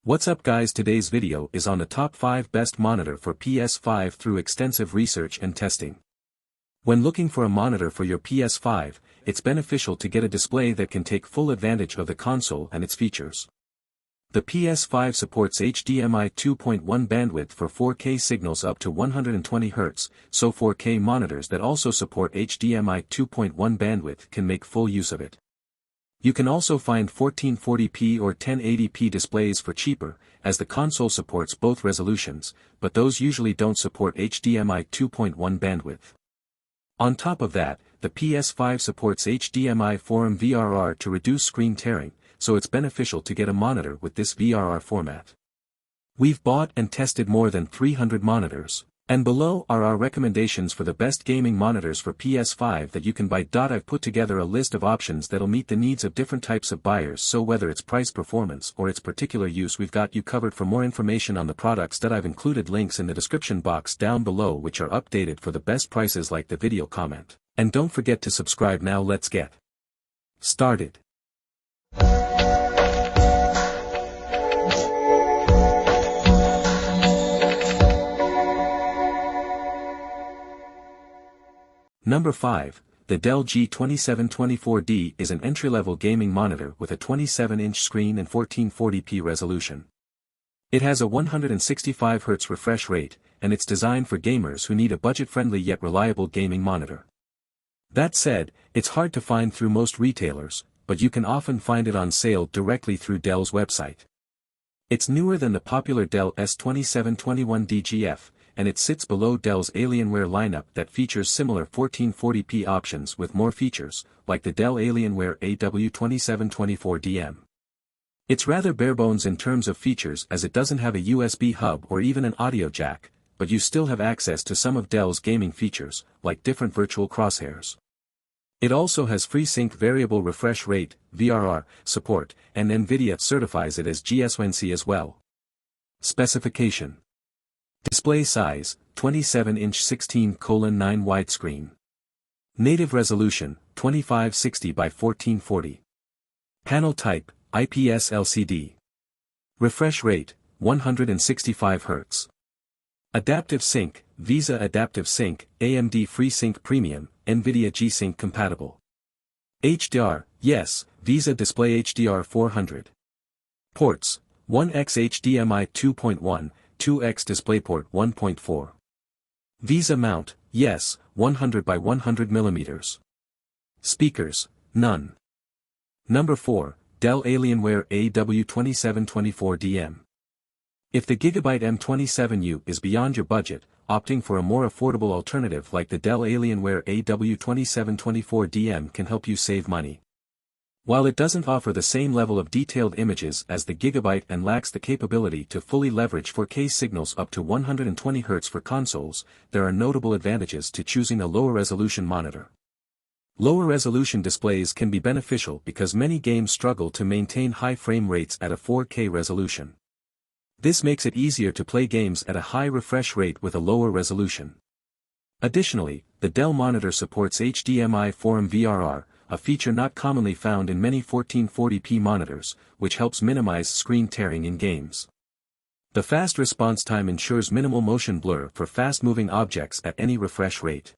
What's up guys, today's video is on the top 5 best monitor for PS5 through extensive research and testing. When looking for a monitor for your PS5, it's beneficial to get a display that can take full advantage of the console and its features. The PS5 supports HDMI 2.1 bandwidth for 4K signals up to 120 Hz, so 4K monitors that also support HDMI 2.1 bandwidth can make full use of it. You can also find 1440p or 1080p displays for cheaper, as the console supports both resolutions, but those usually don't support HDMI 2.1 bandwidth. On top of that, the PS5 supports HDMI 4 VRR to reduce screen tearing, so it's beneficial to get a monitor with this VRR format. We've bought and tested more than 300 monitors, and below are our recommendations for the best gaming monitors for PS5 that you can buy. I've put together a list of options that'll meet the needs of different types of buyers, so whether it's price performance or its particular use, we've got you covered. For more information on the products that I've included links in the description box down below which are updated for the best prices. Like the video, comment, and don't forget to subscribe. Now let's get started. Number 5, the Dell G2724D is an entry-level gaming monitor with a 27-inch screen and 1440p resolution. It has a 165 Hz refresh rate, and it's designed for gamers who need a budget-friendly yet reliable gaming monitor. That said, it's hard to find through most retailers, but you can often find it on sale directly through Dell's website. It's newer than the popular Dell S2721DGF, and it sits below Dell's Alienware lineup that features similar 1440p options with more features, like the Dell Alienware AW2724DM. It's rather barebones in terms of features, as it doesn't have a USB hub or even an audio jack, but you still have access to some of Dell's gaming features, like different virtual crosshairs. It also has FreeSync variable refresh rate, VRR, support, and NVIDIA certifies it as GSWNC as well. Specification: display size, 27-inch 16:9 widescreen. Native resolution, 2560 by 1440. Panel type, IPS LCD. Refresh rate, 165 Hz. Adaptive Sync, VISA Adaptive Sync, AMD FreeSync Premium, NVIDIA G-Sync compatible. HDR, yes, VISA Display HDR 400. Ports, 1x HDMI 2.1, 2x DisplayPort 1.4. VISA mount, yes, 100 by 100 mm. Speakers, none. Number 4, Dell Alienware AW2724DM. If the Gigabyte M27U is beyond your budget, opting for a more affordable alternative like the Dell Alienware AW2724DM can help you save money. While it doesn't offer the same level of detailed images as the Gigabyte and lacks the capability to fully leverage 4K signals up to 120 Hz for consoles, there are notable advantages to choosing a lower resolution monitor. Lower resolution displays can be beneficial because many games struggle to maintain high frame rates at a 4K resolution. This makes it easier to play games at a high refresh rate with a lower resolution. Additionally, the Dell monitor supports HDMI 4 VRR, a feature not commonly found in many 1440p monitors, which helps minimize screen tearing in games. The fast response time ensures minimal motion blur for fast-moving objects at any refresh rate.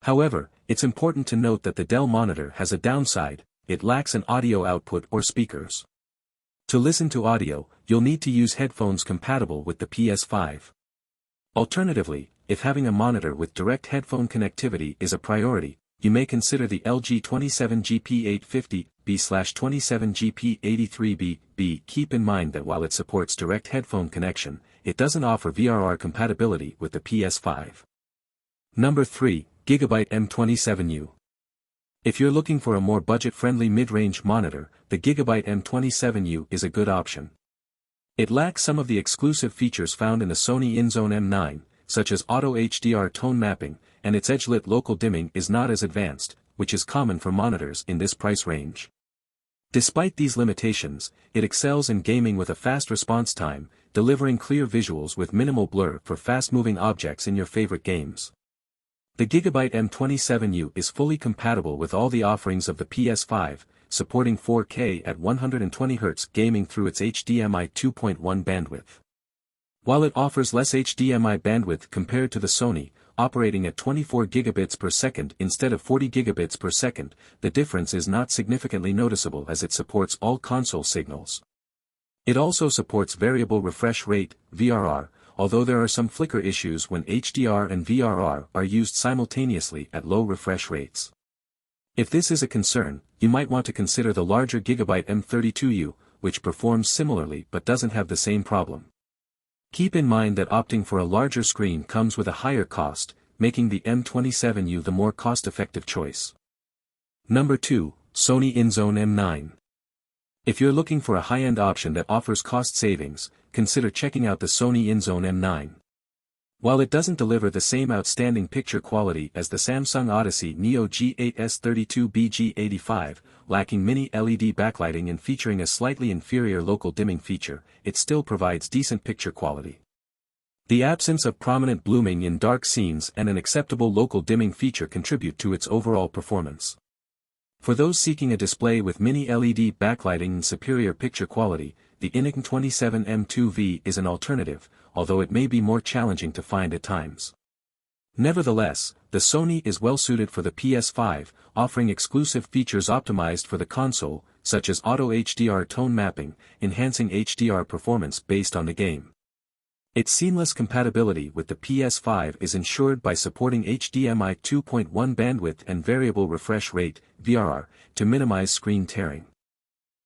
However, it's important to note that the Dell monitor has a downside: it lacks an audio output or speakers. To listen to audio, you'll need to use headphones compatible with the PS5. Alternatively, if having a monitor with direct headphone connectivity is a priority, you may consider the LG 27GP850B/27GP83B. Keep in mind that while it supports direct headphone connection, it doesn't offer VRR compatibility with the PS5. Number 3, Gigabyte M27U. If you're looking for a more budget-friendly mid-range monitor, the Gigabyte M27U is a good option. It lacks some of the exclusive features found in the Sony InZone M9, such as auto HDR tone mapping, and its edge-lit local dimming is not as advanced, which is common for monitors in this price range. Despite these limitations, it excels in gaming with a fast response time, delivering clear visuals with minimal blur for fast-moving objects in your favorite games. The Gigabyte M27U is fully compatible with all the offerings of the PS5, supporting 4K at 120Hz gaming through its HDMI 2.1 bandwidth. While it offers less HDMI bandwidth compared to the Sony, operating at 24 gigabits per second instead of 40 gigabits per second, the difference is not significantly noticeable as it supports all console signals. It also supports variable refresh rate, VRR, although there are some flicker issues when HDR and VRR are used simultaneously at low refresh rates. If this is a concern, you might want to consider the larger Gigabyte M32U, which performs similarly but doesn't have the same problem. Keep in mind that opting for a larger screen comes with a higher cost, making the M27U the more cost-effective choice. Number 2, Sony InZone M9. If you're looking for a high-end option that offers cost savings, consider checking out the Sony InZone M9. While it doesn't deliver the same outstanding picture quality as the Samsung Odyssey Neo G8S32BG85, lacking mini LED backlighting and featuring a slightly inferior local dimming feature, it still provides decent picture quality. The absence of prominent blooming in dark scenes and an acceptable local dimming feature contribute to its overall performance. For those seeking a display with mini LED backlighting and superior picture quality, the Entails 27M2V is an alternative, although it may be more challenging to find at times. Nevertheless, the Sony is well suited for the PS5, offering exclusive features optimized for the console, such as auto HDR tone mapping, enhancing HDR performance based on the game. Its seamless compatibility with the PS5 is ensured by supporting HDMI 2.1 bandwidth and variable refresh rate, VRR, to minimize screen tearing.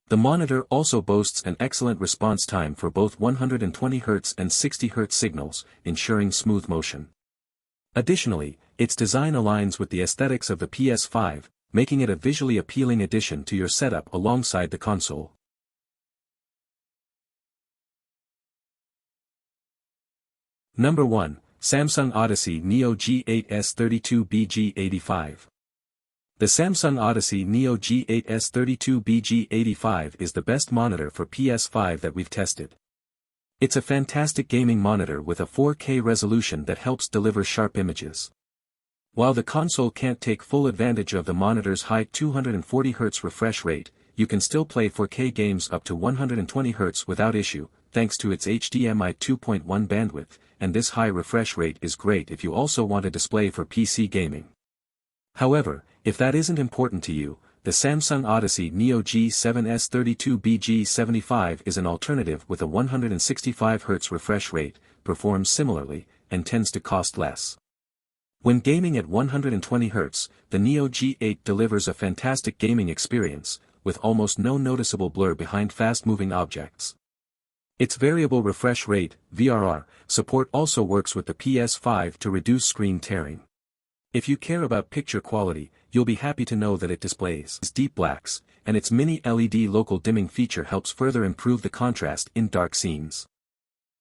The monitor also boasts an excellent response time for both 120Hz and 60Hz signals, ensuring smooth motion. Additionally, its design aligns with the aesthetics of the PS5, making it a visually appealing addition to your setup alongside the console. Number 1, Samsung Odyssey Neo G8S32BG85. The Samsung Odyssey Neo G8S32BG85 is the best monitor for PS5 that we've tested. It's a fantastic gaming monitor with a 4K resolution that helps deliver sharp images. While the console can't take full advantage of the monitor's high 240Hz refresh rate, you can still play 4K games up to 120Hz without issue, thanks to its HDMI 2.1 bandwidth, and this high refresh rate is great if you also want a display for PC gaming. However, if that isn't important to you, the Samsung Odyssey Neo G7S32BG75 is an alternative with a 165Hz refresh rate, performs similarly, and tends to cost less. When gaming at 120Hz, the Neo G8 delivers a fantastic gaming experience, with almost no noticeable blur behind fast-moving objects. Its variable refresh rate, VRR, support also works with the PS5 to reduce screen tearing. If you care about picture quality, you'll be happy to know that it displays deep blacks, and its mini LED local dimming feature helps further improve the contrast in dark scenes.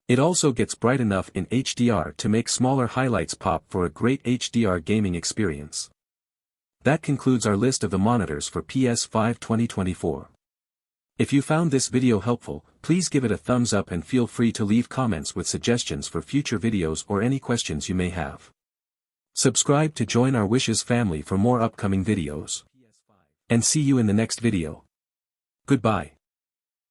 It also gets bright enough in HDR to make smaller highlights pop for a great HDR gaming experience. That concludes our list of the monitors for PS5 2024. If you found this video helpful, please give it a thumbs up and feel free to leave comments with suggestions for future videos or any questions you may have. Subscribe to join our Wishes family for more upcoming videos. And see you in the next video. Goodbye.